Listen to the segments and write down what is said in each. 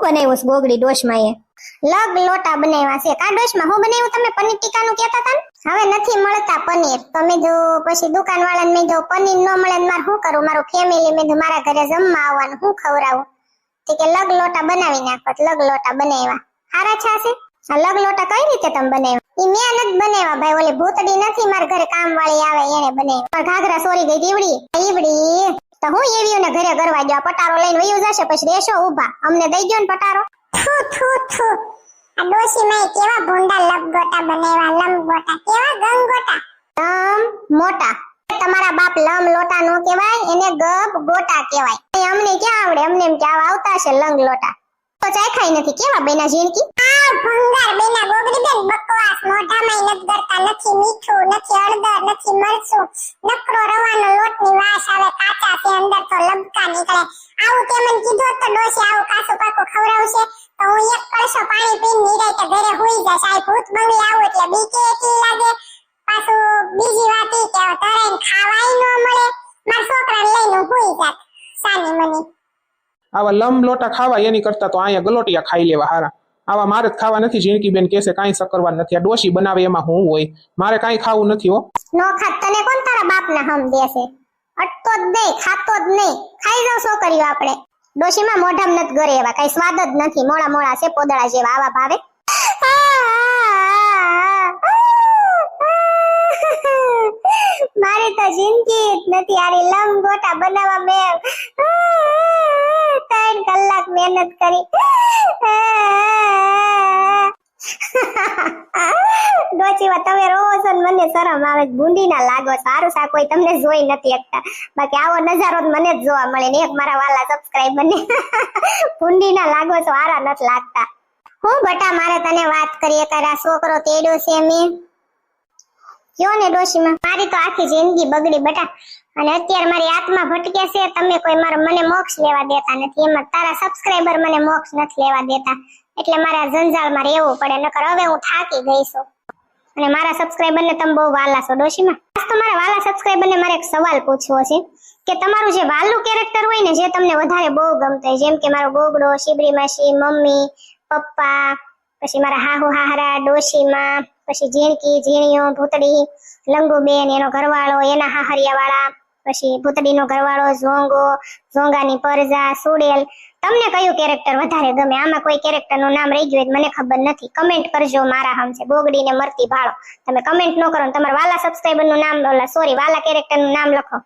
બનાવ્યું છે ગોગડી ડોશમાં એ? લગ લોટા બનાવ્યા છે કા ડોશમાં? હું બનાવ્યું તમે પનીર ટીકાનું કહેતા હતા ને? હવે નથી મળતા પનીર તો મેં જો પછી દુકાન વાળાને મેં જો પનીર ન મળે ને મારે શું કરું? મારું ફેમિલી મેં જો મારા ઘરે જમવા આવવાનું હું ખવડાવું? તો કે લગ લોટા બનાવી નાખો. લગ લોટા બનાવ્યા હારા છાશે. આ લગ લોટા કઈ રીતે તમે બનાવ્યા? ઈ મેં નથી બનાવ્યા ભાઈ, ઓલી ભૂતડી નથી મારા ઘરે કામ વાળી આવે એને બનાવ્યા. ઘાઘરા સોરી ગઈ ઈવડી તો હું એવીઓને ઘરે કરવા દો. પટારો લઈને વયું જશે પછી રેશો ઊભા. અમને દઈ ગયો ને પટારો. થુ થુ થુ આ ડોશી માં કેવા ભૂંડા લંગોટા બનાવ્યા. લંગોટા કેવા ગંગોટા મોટા. તમારા બાપ લમ લોટા નો કહેવાય, એને ગબ ગોટા કહેવાય. અમને ક્યાં આવડે? અમને એમ કે આવતા છે લંગ લોટા. તો ચાખાઈ નથી કેવા બેના ઝીણકી. આ ભંગાર બેના ગોગડી બેન બકવાસ. મોઢામાં નથી કરતા, નથી મીઠું, નથી હળદર, નથી મરચું, નકરો રવાનો લોટની વાસ આવે. કાચા છે અંદર તો લબકા નીકળે. આવું તે મને કીધું તો ડોશી આવું કાસું પાકું ખવડાવશે તો હું એક કળશો પાણી પીને નિરાયતે ઘરે હુઈ જઈશ. આ ભૂત બંગલી આવું એટલે બીકે એટલી લાગે. પાછું બીજી વાત ઈ કે તરેન ખાવાય ન મળે. મારા છોકરાને લઈને હુઈ જાત સાની મની. આવા લંબ લોટા ખાવા એની કરતા તો અહીંયા ગલોટિયા ખાઈ લેવા હારા. આવા મારે જ ખાવા નથી. ઝીણકી બેન કહેશે કાંઈ સકરવા નથી. આ ડોશી બનાવે એમાં હું હોય? મારે કાંઈ ખાવું નથી હો. નો ખાત તને કોણ તારા બાપના હમ દેશે? અટતો જ નહીં, ખાતો જ નહીં. ખાઈ જાવ છોકરીઓ આપણે. ડોશીમાં મોઢામાં નથી ગરે એવા કઈ સ્વાદ જ નથી. મોળા મોળા છે પોદળા જેવા. આવા ભાવે? મારી તો જિંદગી જ નથી. આરી લંબ ગોટા બનાવવા મેં 3 કલાક મહેનત કરી. ડોચીવા તમે રોવો છો ને મને શરમ આવે. ભૂંડી ના લાગો. સારું સા કોઈ તમને જોઈ નથી શકતા. બાકી આવો નજારો મને જ જોવા મળે ને એક મારા વાલા સબસ્ક્રાઇબર ને. ભૂંડી ના લાગો છો, હારા નથી લાગતા. હું બટા મારે તને વાત કરીએ તારા છોકરો તેડ્યો છે મેં કયો ને ડોશીમાં. મારી તો આખી જિંદગી બગડી બટા. અને અત્યારે મારી આત્મા ભટકે છે. તમે કોઈ મને મોક્ષ લેવા દેતા નથી. એમાં તારા સબસ્ક્રાઇબર મને મોક્ષ નથી લેવા દેતા. એટલે મારા જંજાળમાં રહેવું પડે. નકર હવે હું થાકી ગઈ છું. અને મારા સબસ્ક્રાઇબરને તમે બહુ વાલા છો ડોશીમાં. આજ તો મારા વાલા સબસ્ક્રાઇબરને મારે એક સવાલ પૂછવો છે કે તમારું જે વાલું કેરેક્ટર હોય ને જે તમને વધારે બહુ ગમતું હોય, જેમ કે મારો ગોગડો, શિબરી માસી, મમ્મી, પપ્પા, પછી મારા હાહુ હાહરા, ડોશીમાં, પછી ઝીણકી, ઝીણીઓ, ભૂતડી, લંગુબેન, એનો ઘરવાળો, એના હાહરિયા વાળા, પછી ભૂતડીનો ઘરવાળો, ઝોંગો, ઝોંગાની પરજા, સુડેલ. તમને કયું કેરેક્ટર વધારે ગમે? આમાં કોઈ કેરેક્ટરનું નામ રહી ગયું મને ખબર નથી. કમેન્ટ કરજો. મારા હમ છે ગોગડીને મરતી ભાળો. તમે કમેન્ટ ન કરો ને તમારા વાલા સબસ્ક્રાઇબરનું નામ સોરી વાલા કેરેક્ટરનું નામ લખો.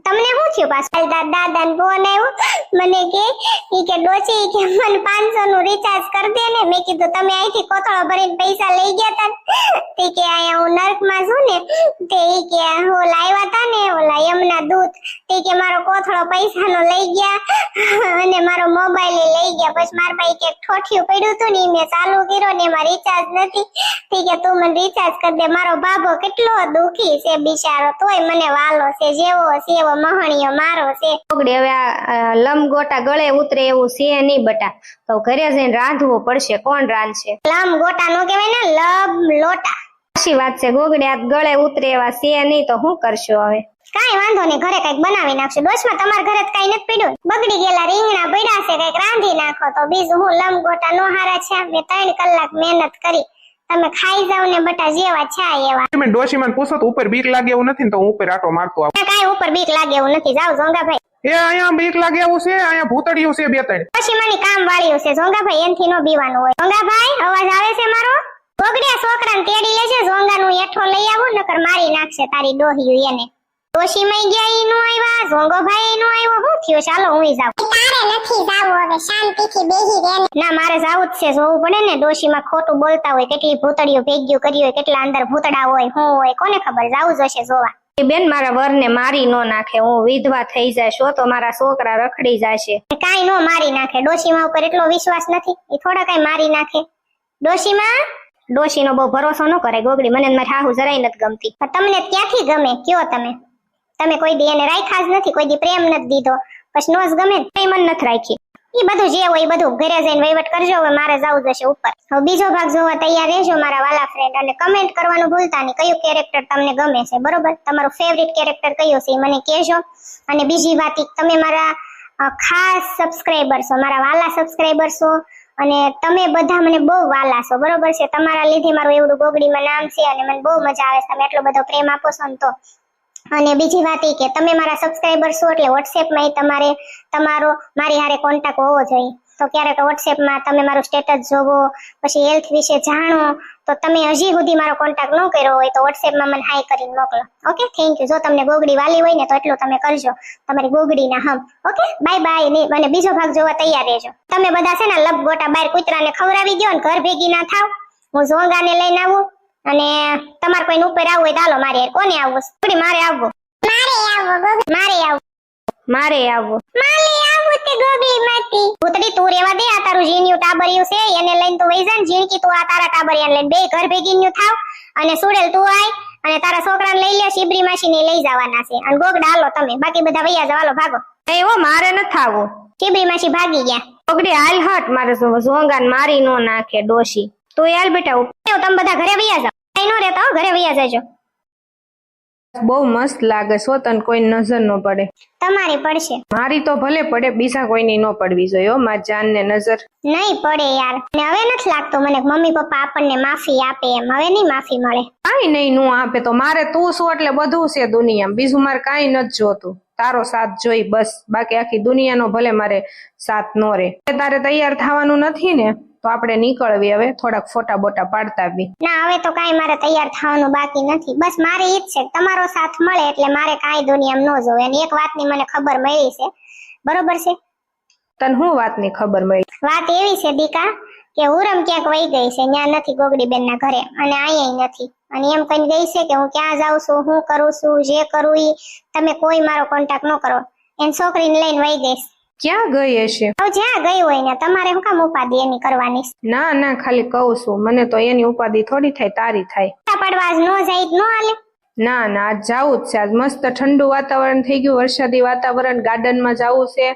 તમને શું થયું પાછું? દાદા ને ફોન આવ્યો મને કે ડોચી કે મને 500 નું રિચાર્જ કરી દે ને. મેં કીધું તમે અહીંથી કોથળો ભરીને પૈસા લઈ ગયા તા તે કે આયા હું નર્કમાં છું ને તે કે હું લાવ્યા તા ને ઓલા યમના દૂત તે કે મારો કોથળો પૈસાનો લઈ ગયા અને મારો મોબાઈલ લઈ ગયા. પછી મારા ભાઈ કે ઠોઠિયું પડ્યું હતું ને મેં ચાલુ કર્યો ને એમાં રિચાર્જ નથી. તે કે તું મને રિચાર્જ કરી દે. મારો બાબો કેટલો દુખી છે બિચારો, તોય મને વાલો છે. જેવો છે એવો મહણીયો મારો છે. હવે આ લંબગોટા ગળે ઉતરે એવું છે નહીં બટા. તો ઘરે જઈને રાંધવું પડશે. કોણ રાંધશે? લંબ ગોટા નો કહેવાય ને લબ લોટા. સાચી વાત છે ગોગડે. આ ગળે ઉતરે એવા છે નહીં તો શું કરશો હવે? કાઈ વાંધો નહીં, ઘરે કઈક બનાવી નાખશો. ડોશમાં તમારા ઘરે કઈ નથી પડ્યું? બગડી ગયેલા રીંગણા પડ્યા છે, કઈક રાંધી નાખો તો બીજું હું. લંબ ગોટા નો હારા છે. મેં 3 કલાક મહેનત કરી. તમે ખાઈ જાવ ને બટા જેવા છે એવા. તમે ડોશીમાં પૂછો તો ઉપર બીક લાગે એવું નથી ને તો હું ઉપર આટો મારતો આવું. કાઈ ઉપર બીક લાગે એવું નથી. જાવ ઝોંગાભાઈ. એ અહીંયા બીક લાગે એવું છે? અહીંયા ભૂતડિયું છે 2-3. પછી મને કામ વાળ્યું છે ઝોંગાભાઈ, એનથી નો બીવાનું હોય. ઝોંગાભાઈ અવાજ આવે છે મારો? ગોગડિયા છોકરાને તેડી લેજે. ઝોંગાનું એઠો લઈ આવું નકર મારી નાખશે તારી ડોહિયું એને. ડોશીમાં ગયા ઈ નો આવ્યા, ઝોંગોભાઈ નો આવ્યો. શું થયું? ચાલો હું જાઉં. તારે નથી જાવું હવે, શાંતિથી બેહી રહે. ના મારે જાવું જ છે. જોવું પડે ને ડોશીમાં ખોટું બોલતા હોય, કેટલી ભૂતડીઓ ભેગ્યું કરી હોય, કેટલા અંદર ભૂતડા હોય, શું હોય કોને ખબર. જાવું જશે જોવા. બેન મારા વરને મારી નો નાખે. હું વિધવા થઈ જશો તો મારા છોકરા રખડી જશે. કાઈ નો મારી નાખે. ડોશીમાં ઉપર એટલો વિશ્વાસ નથી. એ થોડા કઈ મારી નાખે. ડોશીનો બહુ ભરોસો ન કરે ગોગડી. મને મારી હાહુ જરાય નથી ગમતી. તમને ક્યાંથી ગમે કયો? તમે કોઈ દી એને રાખ્યા જ નથી, કોઈ દી પ્રેમ નથી દીધો, પછી નો જ ગમે. કઈ મન નથી રાખી. ઈ બધું જે હોય ઈ બધું ઘરે જઈને વહીવટ કરજો. હવે મારે જવું જશે ઉપર. હવે બીજો ભાગ જોવા તૈયાર રહેજો મારા વાલા ફ્રેન્ડ, અને કમેન્ટ કરવાનું ભૂલતા નહીં કયું કેરેક્ટર તમને ગમે છે, બરોબર? તમારું ફેવરિટ કેરેક્ટર કયું છે એ મને કહેજો. અને બીજી વાત, તમે મારા ખાસ સબસ્ક્રાઇબર છો, મારા વાલા સબસ્ક્રાઇબર છો, અને તમે બધા મને બહુ વાલા છો, બરોબર છે? તમારા લીધે મારું એવડું ગોગડીમાં નામ છે, અને મને બહુ મજા આવે છે તમે એટલો બધો પ્રેમ આપો છો ને તો. અને બીજી વાત એ કે તમે મારા સબસ્ક્રાઇબર છો એટલે વોટ્સએપમાં તમારે તમારો મારી હારે કોન્ટેક્ટ હોવો જોઈએ. તો ક્યારેક વોટ્સએપમાં તમે મારું સ્ટેટસ જોવો, પછી હેલ્થ વિશે જાણો, તો તમે હજી સુધી મારો કોન્ટેક્ટ ન કર્યો હોય તો વોટ્સએપમાં મને હાઈ કરીને મોકલો. Okay, thank you. જો તમને ગોગડી વાલી હોય ને તો એટલું તમે કરજો તમારી ગોગડીના હમ. Okay, bye bye. અને બીજો ભાગ જોવા તૈયાર રહેજો. તમે બધા છે ને લપ ગોટા બાર કૂતરાને ખવડાવી દો ને ઘર ભેગી ના થાવ. હું ઝોંગાને લઈને આવું, અને તમારે કોઈ ઉપર આવવું હોય તો હાલો મારે. કોને આવવું? થોડી મારે આવવું. મારે આવવું તે ગોગડીમાંથી. ભૂતડી તું રેવા દે, આ તારું જીન્યુ ટાબરિયું છે એને લઈને તું વઈ જા ને. જીણકી તું આ તારા ટાબરિયાને લઈને બે ઘર ભેગીન્યુ થાવ. અને સુડેલ તું આય અને તારા છોકરાને લઈ લે, શિબરી માસીને લઈ જવાના છે. અને ગોગડા હાલો તમે, બાકી બધા વૈયા જાવ. હાલો ભાગો. એવો મારે નથી આવવું. શિબરી માસી ભાગી ગયા. ગોગડી હાલ હટ, મારે ઝોંગાને મારી નો નાખે ડોશી. તું હાલ બેટા, તમે બધા ઘરે વૈયા જાવ. કઈ નો રહેતા હો, ઘરે વૈયા જજો. બહુ મસ્ત લાગે છો, તને કોઈ નજર ન પડે. તમારી પડશે. મારી તો ભલે પડે, બીજા કોઈની ન પડવી જોઈએ હો, મારી જાનને નજર નહીં પડે યાર. ને હવે નથી લાગતું મને મમ્મી પપ્પા આપણને માફી આપે એમ. હવે નહીં માફી મળે. કાઈ નહીં નું આપે તો મારે તું શું એટલે બધું છે દુનિયામાં. બીજું મારે કાઈ નથી જોતું, તારો સાથ જોઈ બસ. બાકી આખી દુનિયાનો ભલે મારે સાથ નો રે. તારે તૈયાર થવાનું નથી ને તો આપણે નીકળવી હવે, થોડાક ફોટા બોટા પાડતા આવી. ના, હવે તો કાઈ મારે તૈયાર થવાનું બાકી નથી. બસ મારે ઈ જ છે તમારો સાથ મળે એટલે મારે કાઈ દુનિયામાં ન જોવે. અને એક વાતની મને ખબર મળી છે, બરોબર છે? તને શું વાતની ખબર મળી? વાત એવી છે દીકા કે ઉરમ ક્યાંક વહી ગઈ છે, ત્યાં નથી ગોગડી બેન ના ઘરે, અને અહીંયા નથી. અને એમ કહીને ગઈ છે કે હું ક્યાં જાઉં છું, હું કરું છું, જે કરું ઈ તમે કોઈ મારો કોન્ટેક્ટ ન કરો. એની છોકરીને લઈને વહી ગઈ. ક્યાં ગઈ હશે? હવે જ્યાં ગઈ હોય ને તમારે શું કામ ઉપાધિ એની કરવાની? ના ના, ખાલી કહું છું, મને તો એની ઉપાધિ થોડી થાય, તારી થાય. પડવા ન જાય ન હાલે. ના ના, આજ જાવું જ છે. આજ મસ્ત ઠંડુ વાતાવરણ થઈ ગયું, વરસાદી વાતાવરણ, ગાર્ડનમાં જાવું છે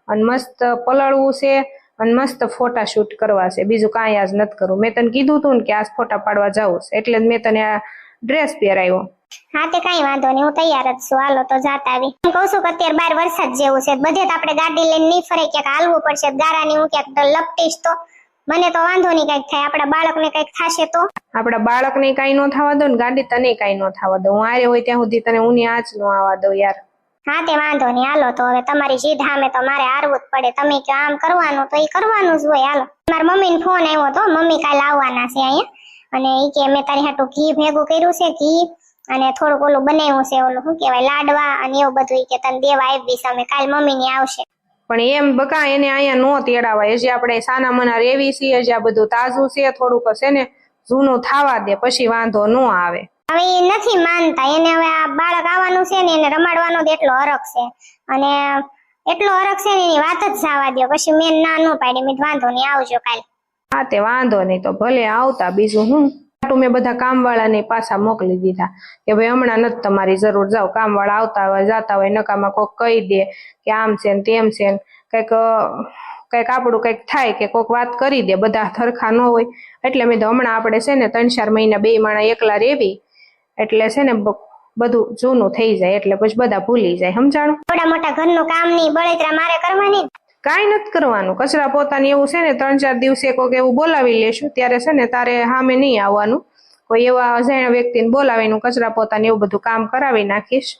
અને મસ્ત પલળવું છે અને મસ્ત ફોટા શૂટ કરવા છે. બીજું કાંઈ આજ નથી કરવું. મેં તને કીધું તું ને કે આજ ફોટા પાડવા જાવું છે, એટલે જ મેં તને આ ડ્રેસ પહેરાવ્યો. હા તે કઈ વાંધો નહીં, હું તૈયાર જ છું. હાલો તો જાતા આવી. હું કહું છું કે અત્યારે બહાર વરસાદ જેવું છે, બધે તો આપણે ગાડી લઈને નહીં ફરે, ક્યાંક હાલવું પડશે. ગારાની હું ક્યાંક લપટીશ તો મને તો વાંધો નહીં, કઈક થાય આપણા બાળકને કઈક થશે તો. આપડા બાળકને કઈ ન થવા દો ને ગાડી તને કઈ ન થવા દો. હું આરે હોય ત્યાં સુધી તને ઊની આંચ ન આવવા દઉં યાર. હા તે વાંધો નહીં. હાલો તો હવે તમારી જીદ સામે તો મારે હારવું જ પડે. તમે કે આમ કરવાનું તો એ કરવાનું જ હોય. હાલો, મારા મમ્મીને ફોન આવ્યો તો, મમ્મી કાલે આવવાના છે અહીંયા, અને એ કે મેં તારી હાટું ઘી ભેગું કર્યું છે, ઘી અને થોડુંક ઓલું બનાવ્યું છે, ઓલું શું કહેવાય લાડવા અને એવું બધું. કે તને દેવા આવી દઈશ અમે, કાલ મમ્મી ની આવશે. પણ એમ બકા એને અહીંયા નો તેડાવાય. હજી આપણે સાના મના રેવી છીએ, હજી આ બધું તાજું છે, થોડુંક છે ને જૂનું થવા દે, પછી વાંધો ન આવે. હવે એ નથી માનતા. એને હવે આ બાળક આવવાનું છે ને એને રમાડવાનો જ એટલો હરખ છે, અને એટલો હરખ છે ને એની વાત જ જવા દો. પછી મેં ના ન પાડી, મેં વાંધો નહીં આવજો કાલ. હા તે વાંધો નહીં, તો ભલે આવતા. બીજું હું મેં બધા કામવાળાને પાછા મોકલી દીધા કે ભાઈ હમણાં નથી તમારી જરૂર, જાઓ. કામવાળા આવતા હોય જાતા હોય, નકામાં કોક કહી દે કે આમ છે ને તેમ છે ને, કઈક આપણું કઈક થાય કે કોક વાત કરી દે, બધા સરખા ન હોય. એટલે મેં તો હમણાં આપણે છે ને 3-4 મહિના 2 માણા એકલા રેવી એટલે છે ને બધું જૂનું થઈ જાય, એટલે પછી બધા ભૂલી જાય. સમજાણું? થોડા મોટા ઘરનું કામ નહીં બળતરા મારે કરવાની. કાંઈ નથી કરવાનું. કચરા પોતાની એવું છે ને 3-4 દિવસે કોઈક એવું બોલાવી લેશું, ત્યારે છે ને તારે સામે નહીં આવવાનું. કોઈ એવા અજાણ્યા વ્યક્તિને બોલાવીને કચરા પોતાને એવું બધું કામ કરાવી નાખીશ.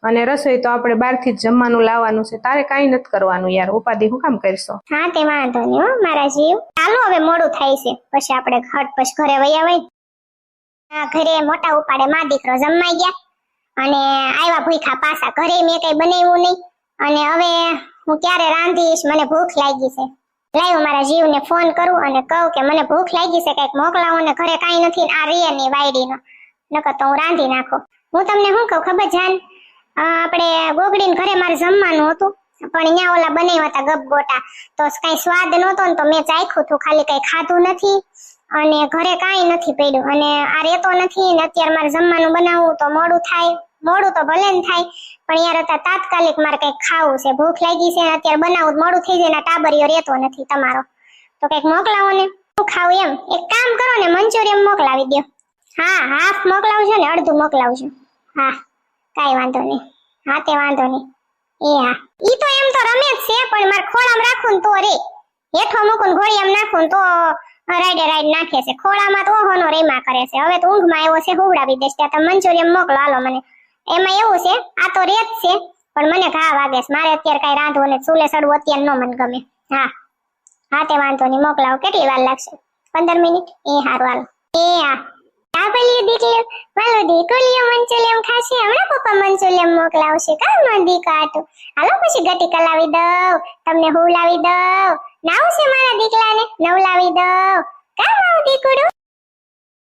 અને રસોઈ તો આપણે બહારથી જ જમવાનું લાવવાનું છે. તારે કાંઈ નથી કરવાનું યાર, ઉપાધિ શું કામ કરશો? હા તે વાંધો નહીં હો મારા જીવ. ચાલો હવે મોડું થાય છે, પછી આપણે પછી ઘરે વયા હોય. ઘરે મોટા ઉપાડે માં દીકરો જમવાઈ ગયા અને આવ્યા ભૂખા પાછા. ઘરે મેં કઈ બનાવ્યું નહીં, અને હવે હું ક્યારે રાંધીશ, મને ભૂખ લાગી છે. લાવ્યો મારા જીવને ફોન કરું અને કહું કે મને ભૂખ લાગી છે, કઈક મોકલાવો ને. ઘરે કાંઈ નથી, આ રિયની વાયડીનો નકર તો હું રાંધી નાખું. હું તમને શું કહું ખબર જાન, આપણે ગોગડીને ઘરે મારે જમવાનું હતું, પણ અહીંયા ઓલા બનાવ્યા હતા ગપગોટા, તો કઈ સ્વાદ નહોતો ને તો મેં ચાખ્યું હતું, ખાલી કઈ ખાધું નથી. અને ઘરે કાંઈ નથી પડ્યું, અને આ રેતો નથી ને અત્યારે મારે જમવાનું બનાવવું તો મોડું થાય. મોડું તો ભલે ને થાય પણ યાર અત્યારે તાત્કાલિક મારે કંઈક ખાવું છે, ભૂખ લાગી છે ને અત્યારે બનાવું મોડું થઈ જાય ને ટાબરિયો રહેતો નથી તમારો, તો કંઈક મોકલાવો ને. શું ખાવું એમ? એક કામ કરો ને, મંચુરિયન મોકલાવી દો. હા, હાફ મોકલાવજો ને અડધું મોકલાવજો. હા, કાંઈ વાંધો નહીં. હા, તે વાંધો નહીં. એ હા, ઈ તો એમ તો રમે જ છે પણ મારે ખોળામાં રાખું ને તો રે, હેઠો મૂકું ને ઘોડિયામાં નાખું ને તો રાઈડે રાઈડ નાખે છે, ખોળામાં તો ઓહોનો રેમા કરે છે. હવે તો ઊંઘમાં આવ્યો છે, હુવડાવી દેશ. ત્યાં તમે મંચુરિયન મોકલો હાલો મને. એમાં એવું છે, આ તો રેત છે પણ મને ઘા વાગે છે, મારે અત્યારે કઈ રાંધવું ને ચૂલે સડવું અત્યારે ન મને ગમે. હા હા, તે વાંધો નહીં, મોકલાવો. કેટલી વાર લાગશે? 15 મિનિટ? એ હારું હાલો. એ હા, ટાબલિયું દીકલ્યું માલો દીકુલિયું મંચુરિયન ખાશે. હમણાં પપ્પા મંચુરિયન મોકલાવશે. કામ મંદી કાટું. હાલો પછી ગટી કલાવી દઉં, તમને હુવડાવી દઉં. નાવું છે મારા દીકલાને, નવલાવી દઉં. કામ આવું દીકુડું.